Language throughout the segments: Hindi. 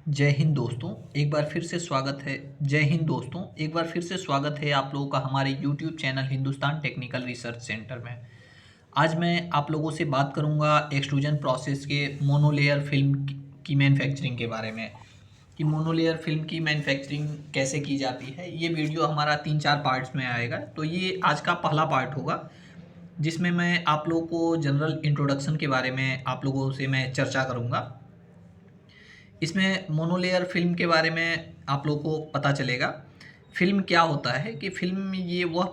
जय हिंद दोस्तों। एक बार फिर से स्वागत है। जय हिंद दोस्तों, एक बार फिर से स्वागत है आप लोगों का हमारे YouTube channel Hindustan technical research centre में। आज मैं आप लोगों से बात करूंगा एक्सट्रूजन प्रोसेस के मोनोलेयर फिल्म की मैन्युफैक्चरिंग के बारे में कि मोनोलेयर फिल्म की मैन्युफैक्चरिंग कैसे की जाती है। ये वीडियो हमारा 3-4 पार्ट्स में आएगा, तो ये आज का पहला पार्ट होगा जिसमें मैं आप लोगों को जनरल इंट्रोडक्शन के बारे में आप लोगों से मैं चर्चा करूँगा। इसमें मोनोलेयर फ़िल्म के बारे में आप लोगों को पता चलेगा। फ़िल्म क्या होता है कि फ़िल्म ये वह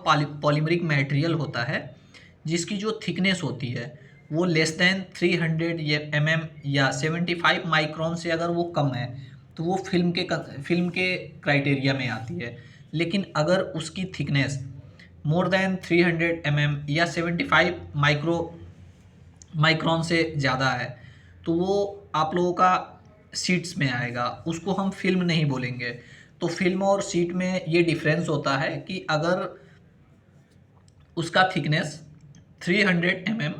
पॉलीमरिक मटेरियल होता है जिसकी जो थिकनेस होती है वो लेस दैन 300 mm या 75 माइक्रोन से अगर वो कम है तो वो फ़िल्म के क्राइटेरिया में आती है। लेकिन अगर उसकी थिकनेस मोर दैन 300 mm या 75 माइक्रोन से ज़्यादा है तो वो आप लोगों का सीट्स में आएगा, उसको हम फिल्म नहीं बोलेंगे। तो फिल्म और सीट में ये डिफरेंस होता है कि अगर उसका थिकनेस 300 mm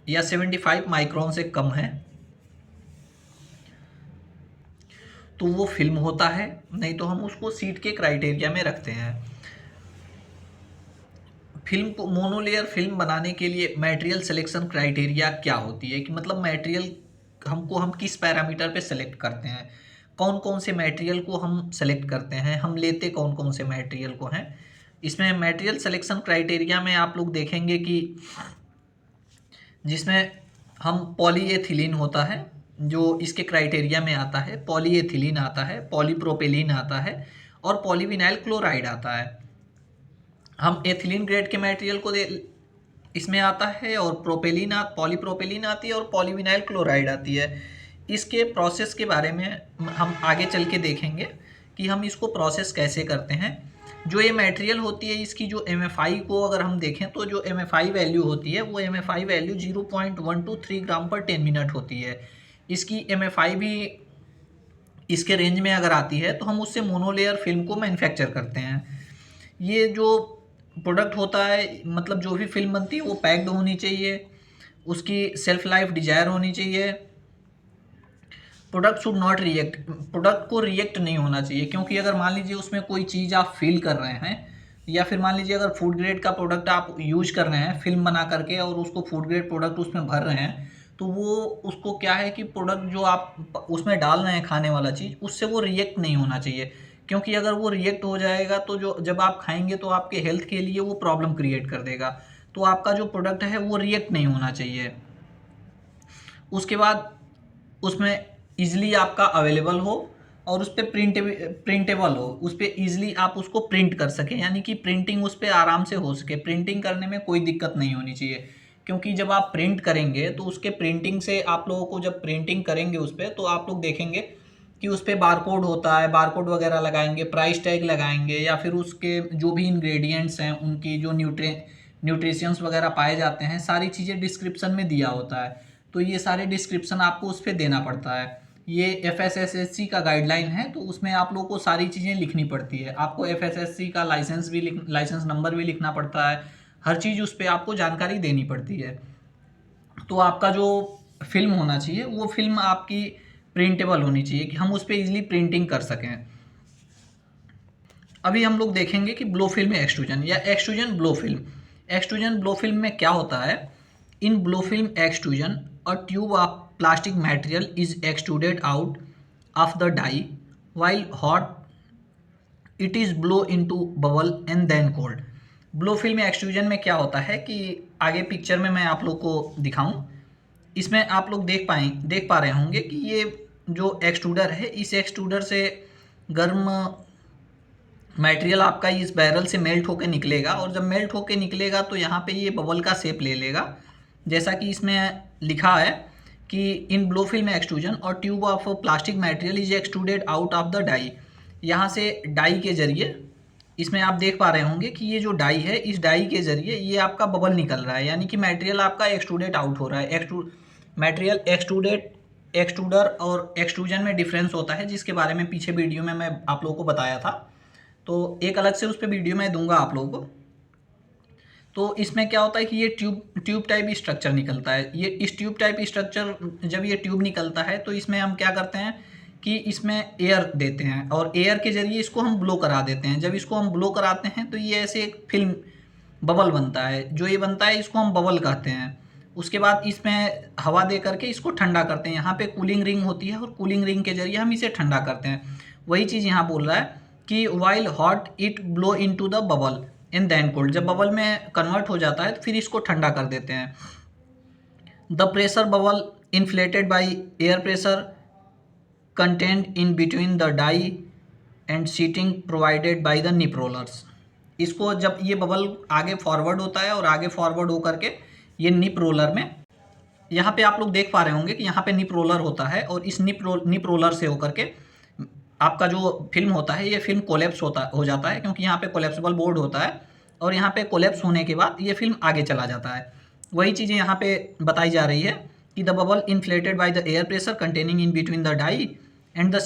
या 75 माइक्रोन से कम है तो वो फिल्म होता है, नहीं तो हम उसको सीट के क्राइटेरिया में रखते हैं। फिल्म को मोनोलेयर फिल्म बनाने के लिए मटेरियल सिलेक्शन क्राइटेरिया क्या होती है कि मतलब मटेरियल हम किस पैरामीटर पे सेलेक्ट करते हैं, कौन कौन से मटेरियल को हम सेलेक्ट करते हैं, हम लेते कौन कौन से मटेरियल को हैं। इसमें मटेरियल सिलेक्शन क्राइटेरिया में आप लोग देखेंगे कि जिसमें हम पॉलीएथिलीन होता है जो इसके क्राइटेरिया में आता है, पॉलीएथिलीन आता है, पॉलीप्रोपेलीन आता है और पॉलीविनाइल क्लोराइड आता है। हम एथिलीन ग्रेड के मटेरियल को इसमें आता है और पॉलीप्रोपेलीन आती है और पॉलीविनाइल क्लोराइड आती है। इसके प्रोसेस के बारे में हम आगे चल के देखेंगे कि हम इसको प्रोसेस कैसे करते हैं। जो ये मटेरियल होती है इसकी जो MFI को अगर हम देखें तो जो MFI वैल्यू होती है वो MFI वैल्यू 0.123 ग्राम पर 10 मिनट होती है। इसकी MFI भी इसके रेंज में अगर आती है तो हम उससे मोनोलेयर फिल्म को मैन्युफैक्चर करते हैं। ये जो प्रोडक्ट होता है मतलब जो भी फिल्म बनती है वो पैक्ड होनी चाहिए, उसकी सेल्फ लाइफ डिजायर होनी चाहिए। प्रोडक्ट को रिएक्ट नहीं होना चाहिए, क्योंकि अगर मान लीजिए उसमें कोई चीज़ आप फील कर रहे हैं या फिर मान लीजिए अगर फूड ग्रेड का प्रोडक्ट आप यूज कर रहे हैं फिल्म बना करके और उसको फूड ग्रेड प्रोडक्ट उसमें भर रहे हैं तो वो उसको क्या है कि प्रोडक्ट जो आप उसमें डाल रहे हैं खाने वाला चीज़ उससे वो रिएक्ट नहीं होना चाहिए। क्योंकि अगर वो रिएक्ट हो जाएगा तो जो जब आप खाएंगे तो आपके हेल्थ के लिए वो प्रॉब्लम क्रिएट कर देगा। तो आपका जो प्रोडक्ट है वो रिएक्ट नहीं होना चाहिए। उसके बाद उसमें ईज़िली आपका अवेलेबल हो और उस पर प्रिंटेबल हो, उस पर ईज़िली आप उसको प्रिंट कर सकें, यानी कि प्रिंटिंग उस पर आराम से हो सके। प्रिंटिंग करने में कोई दिक्कत नहीं होनी चाहिए, क्योंकि जब आप प्रिंट करेंगे तो उसके प्रिंटिंग से आप लोगों को जब प्रिंटिंग करेंगे उस पर तो आप लोग देखेंगे कि उस पर बारकोड होता है, बारकोड वगैरह लगाएंगे, प्राइस टैग लगाएंगे या फिर उसके जो भी इंग्रेडिएंट्स हैं उनकी जो न्यूट्रिशंस वगैरह पाए जाते हैं सारी चीज़ें डिस्क्रिप्शन में दिया होता है। तो ये सारे डिस्क्रिप्शन आपको उस पर देना पड़ता है। ये FSSAI का गाइडलाइन है तो उसमें आप लोगों को सारी चीज़ें लिखनी पड़ती है। आपको FSSAI का लाइसेंस नंबर भी लिखना पड़ता है, हर चीज़ उस पर आपको जानकारी देनी पड़ती है। तो आपका जो फिल्म होना चाहिए वो फिल्म आपकी प्रिंटेबल होनी चाहिए कि हम उस पर ईजिली प्रिंटिंग कर सकें। अभी हम लोग देखेंगे कि ब्लो फिल्म एक्सट्रूजन या extrusion blow film. Extrusion blow film में क्या होता है, in blow film extrusion a tube of plastic material is extruded out of the die while hot it is blow into bubble and then cold। Blow film extrusion में क्या होता है कि आगे पिक्चर में मैं आप लोग को दिखाऊं, इसमें आप लोग देख पा रहे होंगे कि ये जो एक्सट्रूडर है इस एक्सट्रूडर से गर्म मटेरियल आपका इस बैरल से मेल्ट होकर निकलेगा और जब मेल्ट होकर निकलेगा तो यहाँ पे ये बबल का शेप ले लेगा, जैसा कि इसमें लिखा है कि इन ब्लो फिल्म एक्सट्रूजन और tube of plastic material is extruded out of the die. यहाँ से डाई के जरिए इसमें आप देख पा रहे होंगे कि ये जो डाई है इस डाई के जरिए ये आपका बबल निकल रहा है, यानी कि मटेरियल आपका एक्सट्रूडेड आउट हो रहा है। मटेरियल एक्सट्रूडर और एक्सट्रूजन में डिफरेंस होता है जिसके बारे में पीछे वीडियो में मैं आप लोगों को बताया था, तो एक अलग से उस पर वीडियो मैं दूंगा आप लोगों को। तो इसमें क्या होता है कि ये ट्यूब टाइप स्ट्रक्चर निकलता है। ये इस ट्यूब टाइप स्ट्रक्चर जब ये ट्यूब निकलता है तो इसमें हम क्या करते हैं कि इसमें एयर देते हैं और एयर के ज़रिए इसको हम ब्लो करा देते हैं। जब इसको हम ब्लो कराते हैं तो ये ऐसे एक फिल्म बबल बनता है। जो ये बनता है इसको हम बबल कहते हैं। उसके बाद इसमें हवा दे करके इसको ठंडा करते हैं। यहाँ पे कूलिंग रिंग होती है और कूलिंग रिंग के ज़रिए हम इसे ठंडा करते हैं। वही चीज़ यहाँ बोल रहा है कि while hot it blow into the bubble and then cold. जब बबल में कन्वर्ट हो जाता है तो फिर इसको ठंडा कर देते हैं। The pressure bubble inflated by air pressure content in between the die and seating provided by the nip rollers. इसको जब ये बबल आगे फॉरवर्ड होता है और आगे फॉरवर्ड होकर के ये निप रोलर में, यहाँ पे आप लोग देख पा रहे होंगे कि यहाँ पे निप रोलर होता है और इस निप रोलर से होकर के आपका जो फिल्म होता है ये फिल्म कोलेप्स हो जाता है, क्योंकि यहाँ पे कोलेप्सिबल बोर्ड होता है और यहाँ पे कोलेप्स होने के बाद ये फिल्म आगे चला जाता है। वही चीज़ें यहाँ पे बताई जा रही है कि the bubble inflated by the air pressure containing in between the die and the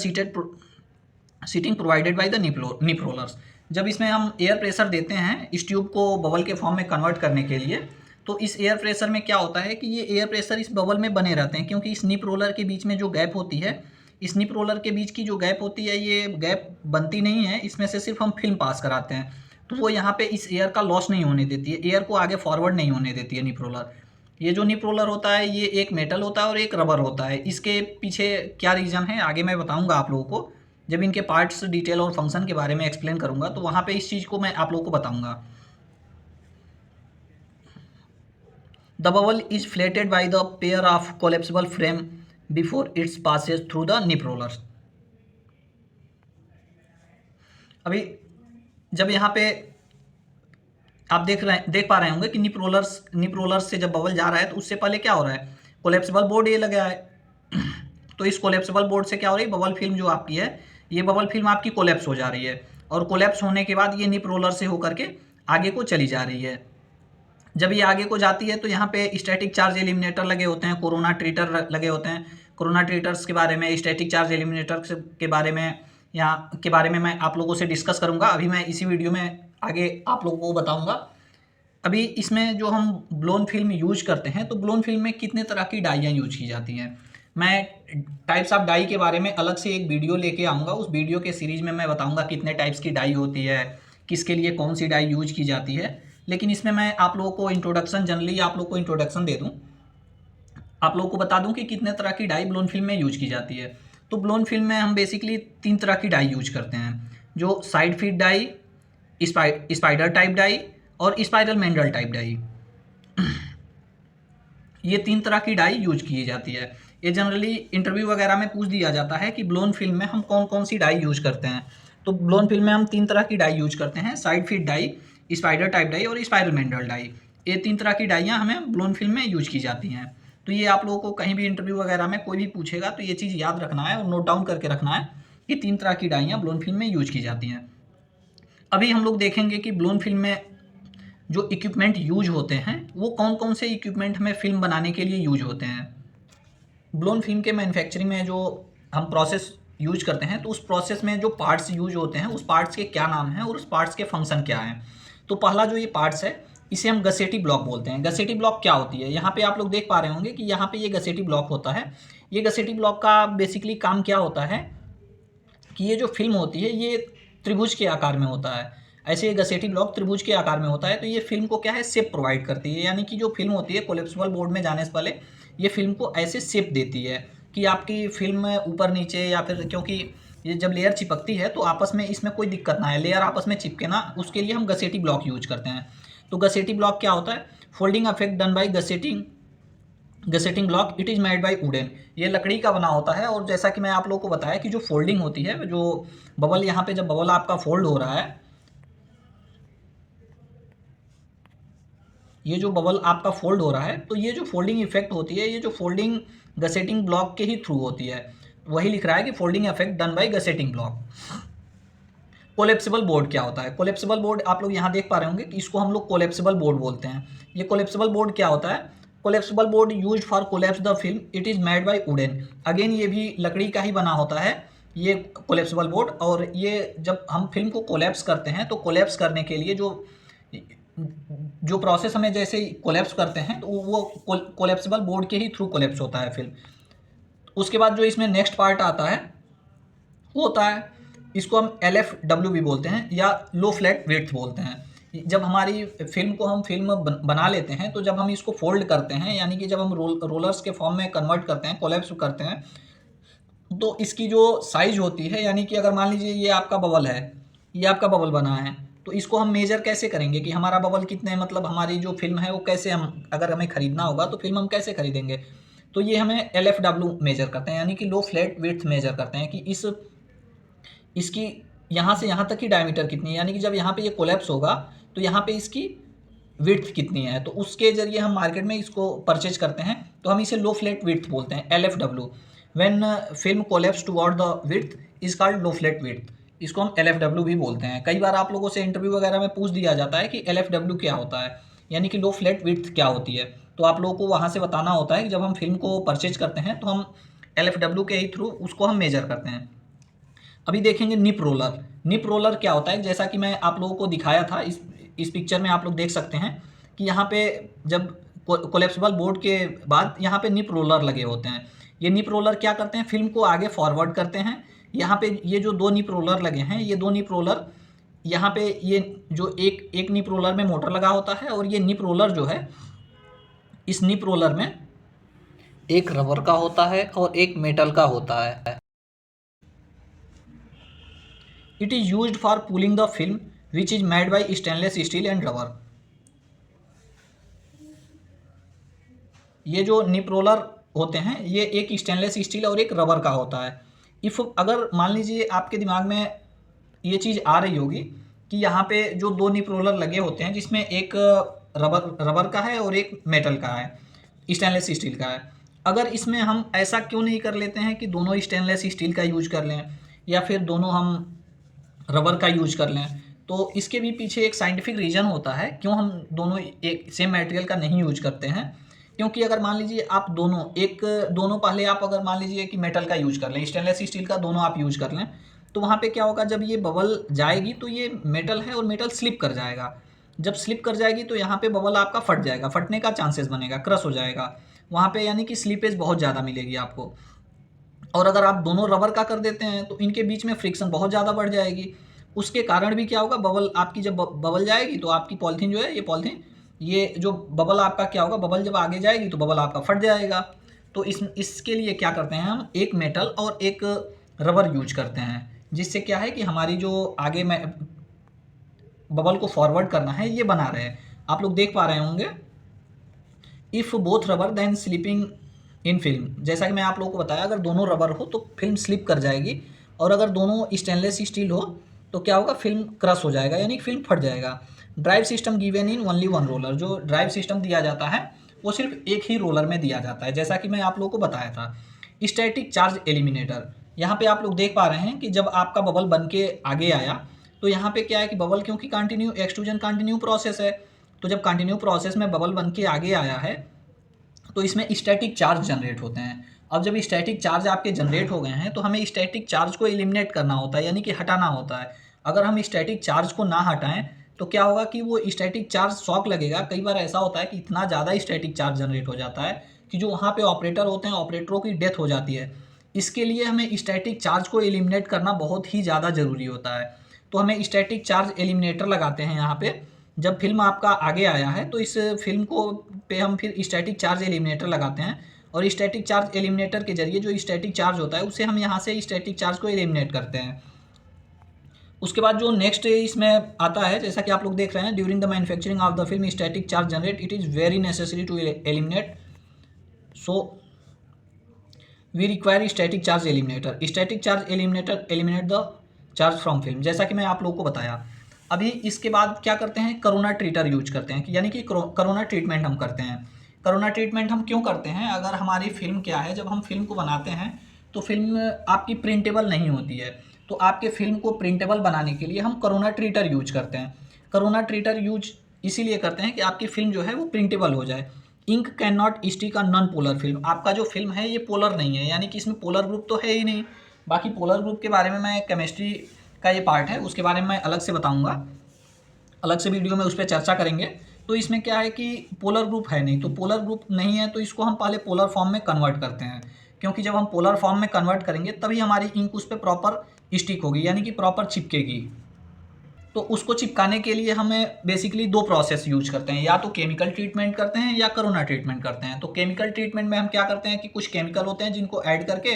seating provided by the nip rollers. जब इसमें हम एयर प्रेशर देते हैं इस ट्यूब को बबल के फॉर्म में कन्वर्ट करने के लिए, तो इस एयर प्रेशर में क्या होता है कि ये एयर प्रेशर इस बबल में बने रहते हैं, क्योंकि इस निप रोलर के बीच में जो गैप होती है, इस निप रोलर के बीच की जो गैप होती है ये गैप बनती नहीं है, इसमें से सिर्फ हम फिल्म पास कराते हैं। तो वो यहाँ पे इस एयर का लॉस नहीं होने देती है, एयर को आगे फॉरवर्ड नहीं होने देती है निप रोलर। ये जो निप रोलर होता है ये एक मेटल होता है और एक रबर होता है। इसके पीछे क्या रीज़न है आगे मैं बताऊँगा आप लोगों को, जब इनके पार्ट्स डिटेल और फंक्शन के बारे में एक्सप्लेन करूँगा तो वहाँ पे इस चीज़ को मैं आप लोगों को बताऊँगा। The bubble is flattened by the pair of collapsible frame before its passage through the nip rollers. अभी जब यहाँ पे आप देख पा रहे होंगे कि निप रोलर्स से जब बबल जा रहा है तो उससे पहले क्या हो रहा है, कोलेप्सिबल बोर्ड ये लगा है। तो इस कोलेप्सिबल बोर्ड से क्या हो रही है, बबल फिल्म जो आपकी है ये बबल फिल्म आपकी कोलेप्स हो जा रही है और कोलेप्स होने के बाद ये निप रोलर से होकर के आगे को चली जा रही है। जब ये आगे को जाती है तो यहाँ पे स्टैटिक चार्ज एलिमिनेटर लगे होते हैं, कोरोना ट्रीटर लगे होते हैं। कोरोना ट्रीटर्स के बारे में, स्टैटिक चार्ज एलिमिनेटर के बारे में मैं आप लोगों से डिस्कस करूँगा। अभी मैं इसी वीडियो में आगे आप लोगों को बताऊँगा। अभी इसमें जो हम ब्लोन फिल्म यूज करते हैं तो ब्लोन फिल्म में कितने तरह की डाइयाँ यूज की जाती हैं, मैं टाइप्स ऑफ डाई के बारे में अलग से एक वीडियो लेके आऊँगा। उस वीडियो के सीरीज में मैं बताऊँगा कितने टाइप्स की डाई होती है, किसके लिए कौन सी डाई यूज की जाती है। लेकिन इसमें मैं आप लोगों को जनरली आप लोगों को इंट्रोडक्शन दे दूँ, आप लोगों को बता दूँ कि कितने तरह की डाई ब्लोन फिल्म में यूज की जाती है। तो ब्लोन फिल्म में हम बेसिकली 3 तरह की डाई यूज करते हैं, जो side feed die, spider type die और स्पाइरल मैंडल टाइप डाई। ये 3 तरह की डाई यूज की जाती है। ये जनरली इंटरव्यू वगैरह में पूछ दिया जाता है कि ब्लोन फिल्म में हम कौन कौन सी डाई यूज करते हैं। तो ब्लोन फिल्म में हम 3 तरह की डाई यूज करते हैं, side feed die, spider type die और स्पाइरल मैंडल डाई। ये 3 तरह की डाइयाँ हमें ब्लोन फिल्म में यूज की जाती हैं। तो ये आप लोगों को कहीं भी इंटरव्यू वगैरह में कोई भी पूछेगा तो ये चीज़ याद रखना है और नोट डाउन करके रखना है कि 3 तरह की डाइयाँ ब्लोन फिल्म में यूज की जाती हैं। अभी हम लोग देखेंगे कि ब्लोन फिल्म में जो इक्विपमेंट यूज होते हैं वो कौन कौन से इक्विपमेंट हमें फिल्म बनाने के लिए यूज होते हैं। ब्लोन फिल्म के मैन्युफैक्चरिंग में जो हम प्रोसेस यूज करते हैं तो उस प्रोसेस में जो पार्ट्स यूज होते हैं उस पार्ट्स के क्या नाम हैं और उस पार्ट्स के फंक्शन क्या हैं। तो पहला जो ये पार्ट्स है इसे हम गसेटी ब्लॉक बोलते हैं। गसेटी ब्लॉक क्या होती है, यहाँ पे आप लोग देख पा रहे होंगे कि यहाँ पे ये गसेटी ब्लॉक होता है। ये गसेटी ब्लॉक का बेसिकली काम क्या होता है कि ये जो फिल्म होती है ये त्रिभुज के आकार में होता है। ऐसे ये गसेटी ब्लॉक त्रिभुज के आकार में होता है तो ये फिल्म को क्या है, शेप प्रोवाइड करती है। यानी कि जो फिल्म होती है कोलेप्सिबल बोर्ड में जाने से पहले ये फिल्म को ऐसे शेप देती है कि आपकी फिल्म ऊपर नीचे या फिर, क्योंकि ये जब लेयर चिपकती है तो आपस में इसमें कोई दिक्कत ना है, लेयर आपस में चिपके ना, उसके लिए हम गसेटी ब्लॉक यूज करते हैं। तो गसेटी ब्लॉक क्या होता है, folding effect done by gusseting block, it is made by wooden. ये लकड़ी का बना होता है और जैसा कि मैं आप लोगों को बताया कि जो फोल्डिंग होती है, जो बबल यहाँ पे जब बबल आपका फोल्ड हो रहा है, ये जो बबल आपका फोल्ड हो रहा है तो ये जो फोल्डिंग इफेक्ट होती है, ये जो फोल्डिंग गसेटिंग ब्लॉक के ही थ्रू होती है। वही लिख रहा है कि folding effect done by gusseting block. Collapsible board क्या होता है, कोलेप्सिबल बोर्ड आप लोग यहाँ देख पा रहे होंगे कि इसको हम लोग कोलेप्सिबल बोर्ड बोलते हैं। ये कोलेप्सिबल बोर्ड क्या होता है, collapsible board use for collapse the film, it is made by wooden. Again ये भी लकड़ी का ही बना होता है ये कोलेप्सिबल बोर्ड। और ये जब हम फिल्म को कोलेप्स करते हैं तो कोलेप्स करने के लिए जो प्रोसेस हमें जैसे कोलेप्स करते हैं तो वो कोलेप्सिबल बोर्ड के ही थ्रू कोलेप्स होता है फिल्म। उसके बाद जो इसमें नेक्स्ट पार्ट आता है वो होता है, इसको हम LFW भी बोलते हैं या लो फ्लैट विड्थ बोलते हैं। जब हमारी फिल्म को हम फिल्म बना लेते हैं, तो जब हम इसको फोल्ड करते हैं, यानी कि जब हम रोलर्स के फॉर्म में कन्वर्ट करते हैं, कोलैप्स करते हैं, तो इसकी जो साइज होती है, यानी कि अगर मान लीजिए ये आपका बबल है, ये आपका बबल बना है, तो इसको हम मेजर कैसे करेंगे कि हमारा बबल कितने, मतलब हमारी जो फिल्म है वो कैसे, हम अगर हमें ख़रीदना होगा तो फिल्म हम कैसे खरीदेंगे, तो ये हमें LFW मेजर करते हैं, यानी कि लो फ्लैट विड्थ मेजर करते हैं कि इसकी यहाँ से यहाँ तक की डायमीटर कितनी है, यानी कि जब यहाँ पे ये कोलैप्स होगा तो यहाँ पे इसकी विड्थ कितनी है, तो उसके ज़रिए हम मार्केट में इसको परचेज करते हैं, तो हम इसे लो फ्लैट विड्थ बोलते हैं, LFW। When film collapse toward the width is called low flat width, इसको हम LFW भी बोलते हैं। कई बार आप लोगों से इंटरव्यू वगैरह में पूछ दिया जाता है कि LFW क्या होता है, यानी कि लो फ्लैट विड्थ क्या होती है, तो आप लोगों को वहाँ से बताना होता है कि जब हम फिल्म को परचेज करते हैं तो हम LFW के ही थ्रू उसको हम मेजर करते हैं। अभी देखेंगे निप रोलर। निप रोलर क्या होता है, जैसा कि मैं आप लोगों को दिखाया था, इस पिक्चर में आप लोग देख सकते हैं कि यहाँ पे जब कोलेप्सिबल बोर्ड के बाद यहाँ पे निप रोलर लगे होते हैं। ये निप रोलर क्या करते हैं, फिल्म को आगे फॉरवर्ड करते हैं। यहाँ पे ये जो दो निप रोलर लगे हैं, ये दो निप रोलर, यहाँ पे ये जो एक निप रोलर में मोटर लगा होता है, और ये निप रोलर जो है, इस निप रोलर में एक रबर का होता है और एक मेटल का होता है। It is used for pulling the film which is made by stainless steel and rubber. ये जो निप रोलर होते हैं, ये एक स्टेनलेस स्टील और एक रबर का होता है। इफ़ अगर मान लीजिए आपके दिमाग में ये चीज़ आ रही होगी कि यहाँ पे जो दो निप रोलर लगे होते हैं, जिसमें एक रबर का है और एक मेटल का है, स्टेनलेस स्टील का है, अगर इसमें हम ऐसा क्यों नहीं कर लेते हैं कि दोनों स्टेनलेस स्टील का यूज कर लें या फिर दोनों हम रबर का यूज कर लें, तो इसके भी पीछे एक साइंटिफिक रीज़न होता है क्यों हम दोनों एक सेम मटेरियल का नहीं यूज करते हैं। क्योंकि अगर मान लीजिए आप दोनों पहले आप अगर मान लीजिए कि मेटल का यूज कर लें, स्टेनलेस स्टील का दोनों आप यूज कर लें, तो वहाँ पे क्या होगा, जब ये बबल जाएगी तो ये मेटल है और मेटल स्लिप कर जाएगा। जब स्लिप कर जाएगी तो यहाँ पे बबल आपका फट जाएगा, फटने का चांसेस बनेगा, क्रश हो जाएगा वहाँ पे, यानी कि स्लीपेज बहुत ज़्यादा मिलेगी आपको। और अगर आप दोनों रबर का कर देते हैं तो इनके बीच में फ्रिक्शन बहुत ज़्यादा बढ़ जाएगी। उसके कारण भी क्या होगा, बबल आपकी जब बबल जाएगी तो आपकी पॉलीथीन जो है, ये जो बबल आपका क्या होगा, बबल जब आगे जाएगी तो बबल आपका फट जाएगा। तो इसके लिए क्या करते हैं, हम एक मेटल और एक रबर यूज करते हैं, जिससे क्या है कि हमारी जो आगे में बबल को फॉरवर्ड करना है ये बना रहे हैं। आप लोग देख पा रहे होंगे, if both rubber then slipping in film. जैसा कि मैं आप लोगों को बताया, अगर दोनों रबर हो तो फिल्म स्लिप कर जाएगी, और अगर दोनों स्टेनलेस स्टील हो तो क्या होगा, फिल्म क्रश हो जाएगा, यानी फिल्म फट जाएगा। Drive system given in only one roller. जो ड्राइव सिस्टम दिया जाता है वो सिर्फ एक ही रोलर में दिया जाता है, जैसा कि मैं आप लोगों को बताया था। Static charge eliminator. यहाँ पे आप लोग देख पा रहे हैं कि जब आपका बबल बन के आगे आया तो यहाँ पे क्या है कि बबल, क्योंकि कंटिन्यू एक्सट्रूजन कंटिन्यू प्रोसेस है, तो जब कंटिन्यू प्रोसेस में बबल बन के आगे आया है तो इसमें स्टैटिक चार्ज जनरेट होते हैं। अब जब स्टैटिक चार्ज आपके जनरेट हो गए हैं तो हमें स्टैटिक चार्ज को एलिमिनेट करना होता है, यानी कि हटाना होता है। अगर हम स्टैटिक चार्ज को ना हटाएं तो क्या होगा कि वो स्टैटिक चार्ज शॉक लगेगा। कई बार ऐसा होता है कि इतना ज़्यादा स्टैटिक चार्ज जनरेट हो जाता है कि जो वहाँ पे ऑपरेटर होते हैं, ऑपरेटरों की डेथ हो जाती है। इसके लिए हमें स्टैटिक चार्ज को एलिमिनेट करना बहुत ही ज़्यादा ज़रूरी होता है। तो हमें स्टैटिक चार्ज एलिमिनेटर लगाते हैं यहाँ पे। जब फिल्म आपका आगे आया है तो इस फिल्म को पे हम फिर स्टैटिक चार्ज एलिमिनेटर लगाते हैं, और स्टैटिक चार्ज एलिमिनेटर के जरिए जो स्टैटिक चार्ज होता है उसे हम यहाँ से स्टैटिक चार्ज को एलिमिनेट करते हैं। उसके बाद जो नेक्स्ट इसमें आता है, जैसा कि आप लोग देख रहे हैं, during the manufacturing of the film static charge generate, it is very necessary to eliminate, so we require static charge eliminator. Static charge eliminator eliminate the charge from film, जैसा कि मैं आप लोगों को बताया। अभी इसके बाद क्या करते हैं, कोरोना ट्रीटर यूज करते हैं, यानी कि कोरोना ट्रीटमेंट हम करते हैं। कोरोना ट्रीटमेंट हम क्यों करते हैं, अगर हमारी फिल्म क्या है, जब हम फिल्म को बनाते हैं तो फिल्म आपकी प्रिंटेबल नहीं होती है, तो आपके फिल्म को प्रिंटेबल बनाने के लिए हम कोरोना ट्रीटर यूज करते हैं। कोरोना ट्रीटर यूज इसीलिए करते हैं कि आपकी फिल्म जो है वो प्रिंटेबल हो जाए। Ink can not stick a non polar film. आपका जो फिल्म है ये पोलर नहीं है, यानी कि इसमें पोलर ग्रुप तो है ही नहीं। बाकी पोलर ग्रुप के बारे में मैं केमिस्ट्री का ये पार्ट है, उसके बारे में मैं अलग से बताऊंगा, अलग से वीडियो में उस पर चर्चा करेंगे। तो इसमें क्या है कि पोलर ग्रुप है नहीं, तो पोलर ग्रुप नहीं है तो इसको हम पहले पोलर फॉर्म में कन्वर्ट करते हैं। क्योंकि जब हम पोलर फॉर्म में कन्वर्ट करेंगे तभी हमारी इंक उस पर प्रॉपर स्टिक होगी, यानी कि प्रॉपर चिपकेगी। तो उसको चिपकाने के लिए हमें बेसिकली दो प्रोसेस यूज करते हैं, या तो केमिकल ट्रीटमेंट करते हैं या कोरोना ट्रीटमेंट करते हैं। तो केमिकल ट्रीटमेंट में हम क्या करते हैं कि कुछ केमिकल होते हैं जिनको ऐड करके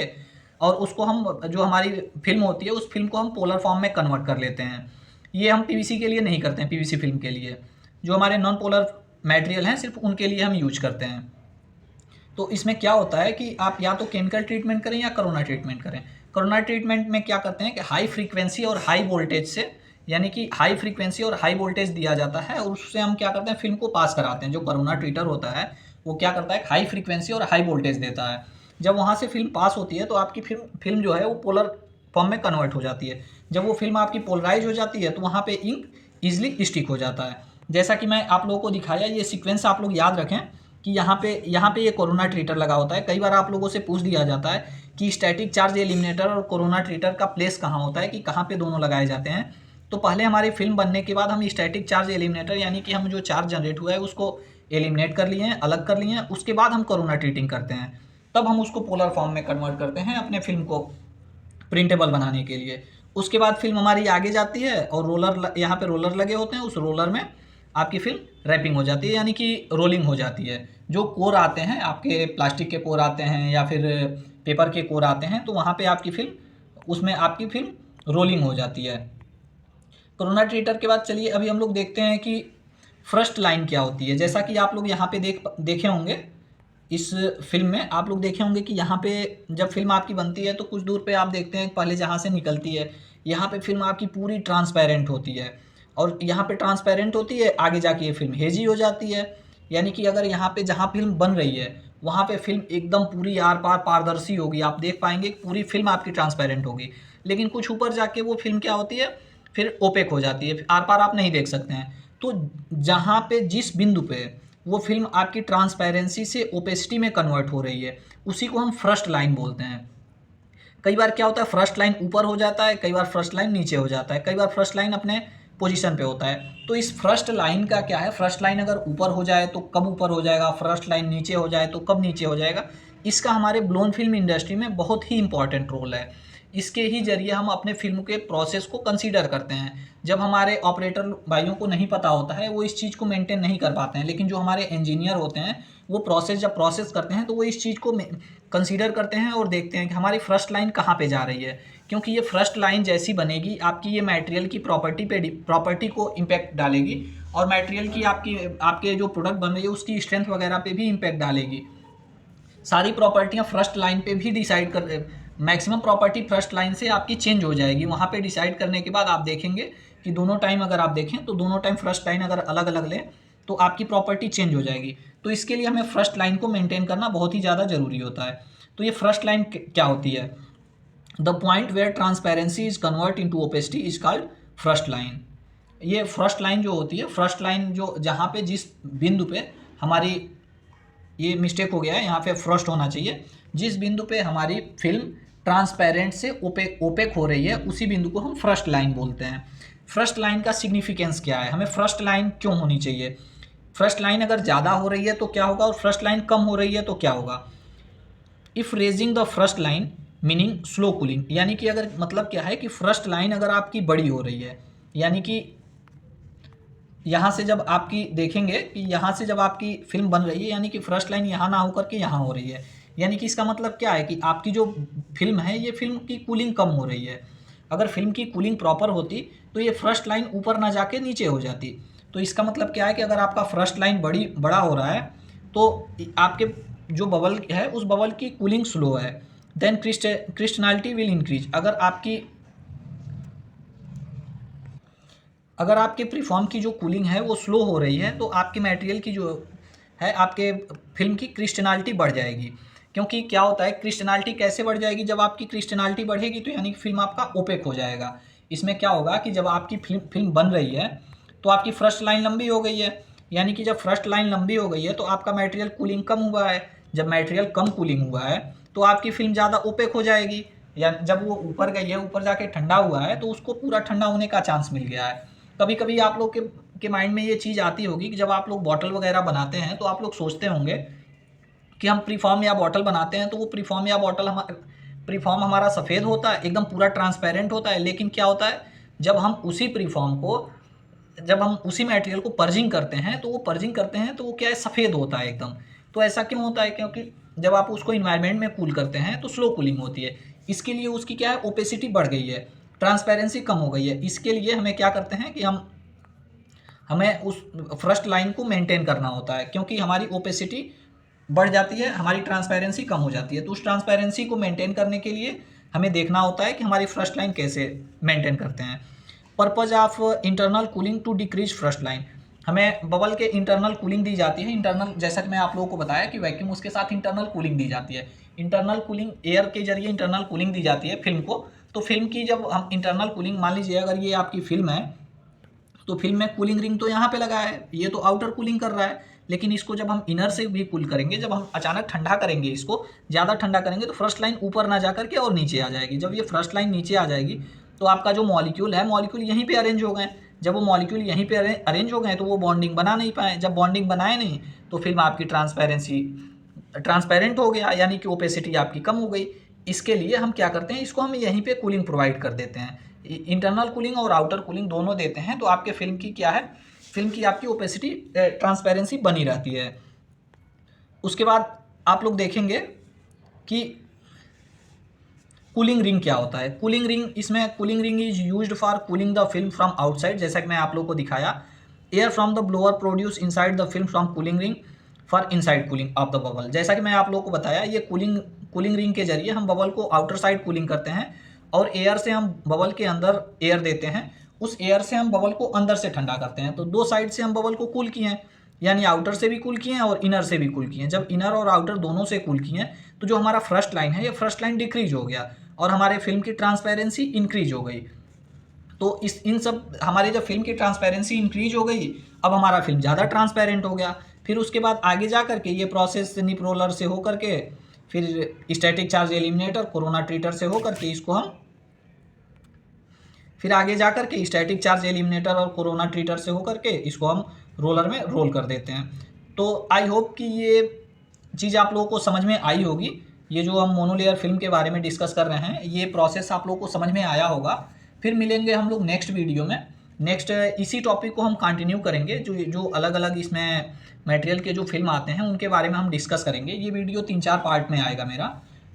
और उसको हम जो हमारी फिल्म होती है उस फिल्म को हम पोलर फॉर्म में कन्वर्ट कर लेते हैं। ये हम पीवीसी के लिए नहीं करते हैं, पीवीसी फिल्म के लिए जो हमारे नॉन पोलर मटेरियल हैं सिर्फ उनके लिए हम यूज करते हैं। तो इसमें क्या होता है कि आप या तो केमिकल ट्रीटमेंट करें या कोरोना ट्रीटमेंट करें। कोरोना ट्रीटमेंट में क्या करते हैं कि हाई फ्रीक्वेंसी और हाई वोल्टेज से, यानी कि हाई फ्रीक्वेंसी और हाई वोल्टेज दिया जाता है और उससे हम क्या करते हैं फिल्म को पास कराते हैं। जो कोरोना ट्रीटर होता है वो क्या करता है, हाई फ्रीक्वेंसी और हाई वोल्टेज देता है। जब वहाँ से फिल्म पास होती है तो आपकी फिल्म जो है वो पोलर फॉर्म में कन्वर्ट हो जाती है। जब वो फिल्म आपकी पोलराइज हो जाती है तो वहाँ पे इंक ईजिली स्टिक हो जाता है। जैसा कि मैं आप लोगों को दिखाया, ये सीक्वेंस आप लोग याद रखें कि यहाँ पे ये कोरोना ट्रीटर लगा होता है। कई बार आप लोगों से पूछ दिया जाता है कि स्टैटिक चार्ज एलिमिनेटर और कोरोना ट्रीटर का प्लेस कहाँ होता है, कि कहाँ पे दोनों लगाए जाते हैं। तो पहले हमारी फिल्म बनने के बाद हम स्टैटिक चार्ज एलिमिनेटर, यानी कि हम जो चार्ज जनरेट हुआ है उसको एलिमिनेट कर लिए हैं, अलग कर लिए हैं, उसके बाद हम कोरोना ट्रीटिंग करते हैं। तब हम उसको पोलर फॉर्म में कन्वर्ट करते हैं अपने फिल्म को प्रिंटेबल बनाने के लिए। उसके बाद फिल्म हमारी आगे जाती है और रोलर, यहाँ पे रोलर लगे होते हैं, उस रोलर में आपकी फिल्म रैपिंग हो जाती है, यानी कि रोलिंग हो जाती है। जो कोर आते हैं आपके, प्लास्टिक के कोर आते हैं या फिर पेपर के कोर आते हैं, तो वहाँ पे आपकी फिल्म, उसमें आपकी फिल्म रोलिंग हो जाती है। कोरोना ट्रीटर के बाद चलिए अभी हम लोग देखते हैं कि फर्स्ट लाइन क्या होती है। जैसा कि आप लोग यहाँ पे देखे होंगे, इस फिल्म में आप लोग देखे होंगे कि यहाँ पे जब फिल्म आपकी बनती है तो कुछ दूर पे आप देखते हैं पहले जहाँ से निकलती है, यहाँ पे फिल्म आपकी पूरी ट्रांसपेरेंट होती है और यहाँ पे ट्रांसपेरेंट होती है, आगे जाके ये फिल्म हेजी हो जाती है। यानी कि अगर यहाँ पे जहाँ फिल्म बन रही है वहाँ पे फिल्म एकदम पूरी आर पार पारदर्शी होगी, आप देख पाएंगे पूरी फिल्म आपकी ट्रांसपेरेंट होगी। लेकिन कुछ ऊपर जाके वो फिल्म क्या होती है, फिर ओपेक हो जाती है, आर पार आप नहीं देख सकते हैं। तो जहाँ पे जिस बिंदु पे वो फिल्म आपकी ट्रांसपेरेंसी से ओपेसिटी में कन्वर्ट हो रही है उसी को हम फर्स्ट लाइन बोलते हैं। कई बार क्या होता है, फर्स्ट लाइन ऊपर हो जाता है, कई बार फर्स्ट लाइन नीचे हो जाता है, कई बार फर्स्ट लाइन अपने पोजीशन पे होता है। तो इस फर्स्ट लाइन का क्या है, फर्स्ट लाइन अगर ऊपर हो जाए तो कब ऊपर हो जाएगा, फर्स्ट लाइन नीचे हो जाए तो कब नीचे हो जाएगा, इसका हमारे ब्लोन फिल्म इंडस्ट्री में बहुत ही इंपॉर्टेंट रोल है। इसके ही जरिए हम अपने फिल्म के प्रोसेस को कंसीडर करते हैं। जब हमारे ऑपरेटर भाइयों को नहीं पता होता है, वो इस चीज़ को मेंटेन नहीं कर पाते हैं, लेकिन जो हमारे इंजीनियर होते हैं वो जब प्रोसेस करते हैं तो वो इस चीज़ को कंसीडर करते हैं और देखते हैं कि हमारी फर्स्ट लाइन कहाँ पे जा रही है। क्योंकि ये फर्स्ट लाइन जैसी बनेगी आपकी ये मटेरियल की प्रॉपर्टी को इम्पैक्ट डालेगी और मटेरियल की आपके जो प्रोडक्ट बन रही है उसकी स्ट्रेंथ वगैरह पे भी इम्पैक्ट डालेगी। सारी प्रॉपर्टियाँ फर्स्ट लाइन पे भी डिसाइड कर, मैक्सिमम प्रॉपर्टी फर्स्ट लाइन से आपकी चेंज हो जाएगी। वहाँ पे डिसाइड करने के बाद आप देखेंगे कि दोनों टाइम अगर आप देखें तो दोनों टाइम फर्स्ट लाइन अगर अलग अलग लें तो आपकी प्रॉपर्टी चेंज हो जाएगी। तो इसके लिए हमें फर्स्ट लाइन को मेंटेन करना बहुत ही ज़्यादा ज़रूरी होता है। तो ये फर्स्ट लाइन क्या होती है, the point where transparency is convert into opacity is called first line. ये फर्स्ट लाइन जो होती है, फर्स्ट लाइन जो जहाँ पे जिस बिंदु पे हमारी, ये मिस्टेक हो गया है, यहाँ पे फर्स्ट होना चाहिए, जिस बिंदु पे हमारी फिल्म ट्रांसपेरेंट से ओपेक हो रही है उसी बिंदु को हम फर्स्ट लाइन बोलते हैं। फर्स्ट लाइन का सिग्निफिकेंस क्या है, हमें फर्स्ट लाइन क्यों होनी चाहिए, फर्स्ट लाइन अगर ज़्यादा हो रही है तो क्या होगा और फर्स्ट लाइन कम हो रही है तो क्या होगा। If raising the first line meaning slow cooling, यानी कि अगर मतलब क्या है कि फर्स्ट लाइन अगर आपकी बड़ी हो रही है, यानी कि यहाँ से जब आपकी देखेंगे कि यहाँ से जब आपकी फिल्म बन रही है यानी कि फर्स्ट लाइन यहाँ ना होकर के यहाँ हो रही है, यानी कि इसका मतलब क्या है कि आपकी जो फिल्म है ये फिल्म की कूलिंग कम हो रही है। अगर फिल्म की कूलिंग प्रॉपर होती तो ये फर्स्ट लाइन ऊपर ना जाके नीचे हो जाती। तो इसका मतलब क्या है कि अगर आपका फर्स्ट लाइन बड़ा हो रहा है तो आपके जो बबल है उस बबल की कूलिंग स्लो है, देन क्रिस्टलिटी विल इंक्रीज। अगर आपके प्रीफॉर्म की जो कूलिंग है वो स्लो हो रही है तो आपके मटेरियल की जो है, आपके फिल्म की क्रिस्टलिटी बढ़ जाएगी। क्योंकि क्या होता है, क्रिस्टलिटी कैसे बढ़ जाएगी, जब आपकी क्रिस्टलिटी बढ़ेगी तो यानी कि फिल्म आपका ओपेक हो जाएगा। इसमें क्या होगा कि जब आपकी फिल्म बन रही है तो आपकी फर्स्ट लाइन लंबी हो गई है, यानी कि जब फर्स्ट लाइन लंबी हो गई है तो आपका मटेरियल कूलिंग कम हुआ है। जब मटेरियल कम कूलिंग हुआ है तो आपकी फिल्म ज़्यादा ओपेक हो जाएगी, या जब वो ऊपर गई है, ऊपर जाके ठंडा हुआ है तो उसको पूरा ठंडा होने का चांस मिल गया है। कभी कभी आप लोग के माइंड में ये चीज़ आती होगी कि जब आप लोग बॉटल वगैरह बनाते हैं तो आप लोग सोचते होंगे कि हम प्रीफॉर्म या बॉटल बनाते हैं तो वो प्रीफॉर्म या बॉटल प्रीफॉर्म हमारा सफ़ेद होता है, एकदम पूरा ट्रांसपेरेंट होता है। लेकिन क्या होता है, जब हम उसी मटेरियल को पर्जिंग करते हैं तो वो क्या है, सफ़ेद होता है एकदम। तो ऐसा क्यों होता है, क्योंकि जब आप उसको इन्वायरमेंट में कूल करते हैं तो स्लो कूलिंग होती है। इसके लिए उसकी क्या है, ओपेसिटी बढ़ गई है, ट्रांसपेरेंसी कम हो गई है। इसके लिए हमें क्या करते हैं कि हमें उस फर्स्ट लाइन को मेंटेन करना होता है, क्योंकि हमारी ओपेसिटी बढ़ जाती है, हमारी ट्रांसपेरेंसी कम हो जाती है। तो उस ट्रांसपेरेंसी को मेंटेन करने के लिए हमें देखना होता है कि हमारी फर्स्ट लाइन कैसे मेंटेन करते हैं। Purpose of internal cooling to decrease first line, हमें बबल के इंटरनल कूलिंग दी जाती है। इंटरनल, जैसा कि मैं आप लोगों को बताया कि वैक्यूम उसके साथ इंटरनल कूलिंग दी जाती है। इंटरनल कूलिंग एयर के जरिए इंटरनल कूलिंग दी जाती है फिल्म को। तो फिल्म की जब हम इंटरनल कूलिंग, मान लीजिए अगर ये आपकी फिल्म है तो फिल्म में कूलिंग रिंग तो यहाँ पे लगा है, ये तो आउटर कूलिंग कर रहा है। लेकिन इसको जब हम इनर से भी कूल करेंगे, जब हम अचानक ठंडा करेंगे, इसको ज़्यादा ठंडा करेंगे तो फर्स्ट लाइन ऊपर ना जा करके और नीचे आ जाएगी। जब ये फर्स्ट लाइन नीचे आ जाएगी तो आपका जो मॉलिक्यूल है, मॉलिक्यूल यहीं पे अरेंज हो गए। जब वो मॉलिक्यूल यहीं पे अरेंज हो गए तो वो बॉन्डिंग बना नहीं पाए। जब बॉन्डिंग बनाए नहीं तो फिल्म आपकी ट्रांसपेरेंट हो गया, यानी कि ओपेसिटी आपकी कम हो गई। इसके लिए हम क्या करते हैं, इसको हम यहीं पे कूलिंग प्रोवाइड कर देते हैं। इंटरनल कूलिंग और आउटर कूलिंग दोनों देते हैं। तो आपके फिल्म की क्या है, फिल्म की आपकी ओपेसिटी, ट्रांसपेरेंसी बनी रहती है। उसके बाद आप लोग देखेंगे कि कूलिंग रिंग क्या होता है। Cooling ring is used for cooling the film from outside, जैसा कि मैं आप लोगों को दिखाया। Air from the blower produce inside the film from cooling ring for inside cooling of the bubble. जैसा कि मैं आप लोगों को बताया, ये कूलिंग रिंग के जरिए हम बबल को आउटर साइड कूलिंग करते हैं और एयर से हम बबल के अंदर एयर देते हैं। उस एयर से हम बबल को अंदर से ठंडा करते हैं। तो दो साइड से हम बबल को कूल किए हैं, यानी आउटर से भी कूल किए हैं और इनर से भी कूल किए हैं। जब इनर और आउटर दोनों से कूल किए हैं तो जो हमारा फर्स्ट लाइन है, ये फर्स्ट लाइन डिक्रीज हो गया और हमारे फिल्म की ट्रांसपेरेंसी इंक्रीज हो गई। तो इन सब हमारी जब फिल्म की ट्रांसपेरेंसी इंक्रीज हो गई, अब हमारा फिल्म ज़्यादा ट्रांसपेरेंट हो गया। फिर उसके बाद आगे जा करके ये प्रोसेस निप रोलर से होकर के, फिर static charge eliminator, corona treat her से होकर के इसको हम फिर आगे जा करके स्टैटिक चार्ज एलिमिनेटर और कोरोना ट्रीटर से होकर के इसको हम रोलर में रोल कर देते हैं। तो आई होप कि ये चीज़ आप लोगों को समझ में आई होगी। ये जो हम मोनोलेयर फिल्म के बारे में डिस्कस कर रहे हैं, ये प्रोसेस आप लोगों को समझ में आया होगा। फिर मिलेंगे हम लोग नेक्स्ट वीडियो में। नेक्स्ट इसी टॉपिक को हम कंटिन्यू करेंगे। जो अलग अलग इसमें मटेरियल के जो फिल्म आते हैं उनके बारे में हम डिस्कस करेंगे। ये वीडियो 3-4 पार्ट में आएगा मेरा,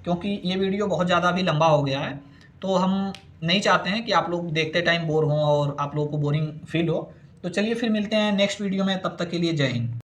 क्योंकि ये वीडियो बहुत ज़्यादा अभी लंबा हो गया है। तो हम नहीं चाहते हैं कि आप लोग देखते टाइम बोर हों और आप लोगों को बोरिंग फील हो। तो चलिए फिर मिलते हैं नेक्स्ट वीडियो में, तब तक के लिए जय हिंद।